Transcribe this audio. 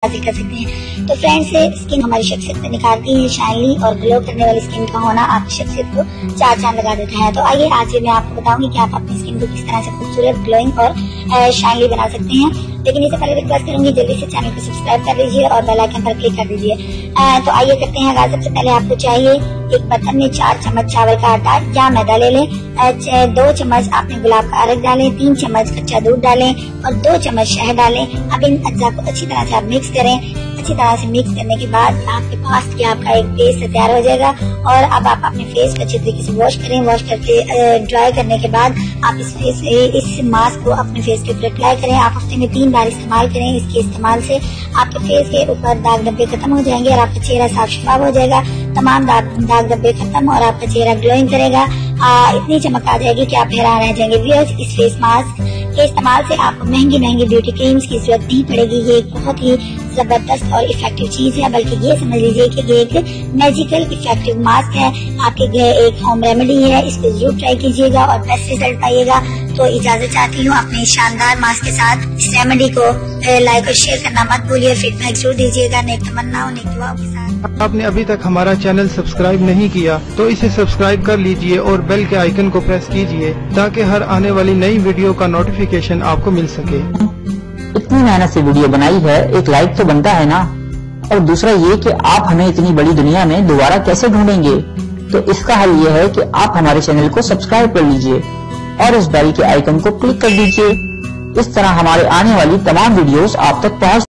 हासिल कर सकते हैं। तो फ्रेंड्स, स्किन हमारी शख्सियत में निखारती है। शाइनली और ग्लो करने वाली स्किन का होना आपकी शख्सियत को चार चांद लगा देता है। तो आइए आज मैं आपको बताऊंगी कि आप अपनी स्किन को किस तरह से खूबसूरत, ग्लोइंग और शाइनली बना सकते हैं। लेकिन इससे पहले रिक्वेस्ट करूंगी जल्दी से चैनल को सब्सक्राइब कर लीजिए और बेल आइकन पर क्लिक कर दीजिए। तो आइए करते हैं आगाज। सबसे पहले आपको चाहिए एक बर्तन में 4 चम्मच चावल का आटा या मैदा ले लें। 2 चम्मच आपने गुलाब का अर्क डालें, 3 चम्मच कच्चा दूध डालें और 2 चम्मच शहद डालें। अब इन अज्जा को अच्छी तरह से आप मिक्स करें। अच्छी तरह से मिक्स करने के बाद आपके पास आपका एक पेस्ट तैयार हो जाएगा। और अब आप अपने फेस को अच्छी तरीके से वॉश करें। वॉश करके ड्राई करने के बाद आप इस मास्क को अपने फेस के ऊपर अप्लाई करें। आप हफ्ते में 3 बार इस्तेमाल करें। इसके इस्तेमाल से आपके फेस के ऊपर दाग धब्बे खत्म हो जाएंगे और आपका चेहरा साफ शफाफ हो जाएगा। तमाम दाग धब्बे खत्म और आपका चेहरा ग्लोइंग करेगा। इतनी चमक आ जाएगी कि आप हैरान रह जाएंगे। व्यूअर्स, इस फेस मास्क के इस्तेमाल से आपको महंगी ब्यूटी क्रीम्स की जरूरत नहीं पड़ेगी। ये एक बहुत ही जबरदस्त और इफेक्टिव चीज है। बल्कि ये समझ लीजिए कि ये एक मैजिकल इफेक्टिव मास्क है। आपके एक होम रेमेडी है। इसको जरूर ट्राई कीजिएगा और बेस्ट रिजल्ट पाइएगा। तो इजाजत चाहती हूँ अपने शानदार मास्क के साथ। इस रेमेडी को लाइक और शेयर करना मत भूलिए। फीडबैक जरूर दीजिएगा। नेक तमन्नाओं, नेक दुआओं के साथ। आपने अभी तक हमारा चैनल सब्सक्राइब नहीं किया तो इसे सब्सक्राइब कर लीजिए और बेल के आइकन को प्रेस कीजिए ताकि हर आने वाली नई वीडियो का नोटिफिकेशन आपको मिल सके। इतनी मेहनत से वीडियो बनाई है, एक लाइक तो बनता है ना। और दूसरा ये कि आप हमें इतनी बड़ी दुनिया में दोबारा कैसे ढूंढेंगे। तो इसका हल ये है कि आप हमारे चैनल को सब्सक्राइब कर लीजिए और इस बेल के आइकन को क्लिक कर दीजिए। इस तरह हमारे आने वाली तमाम वीडियोस आप तक पहुंच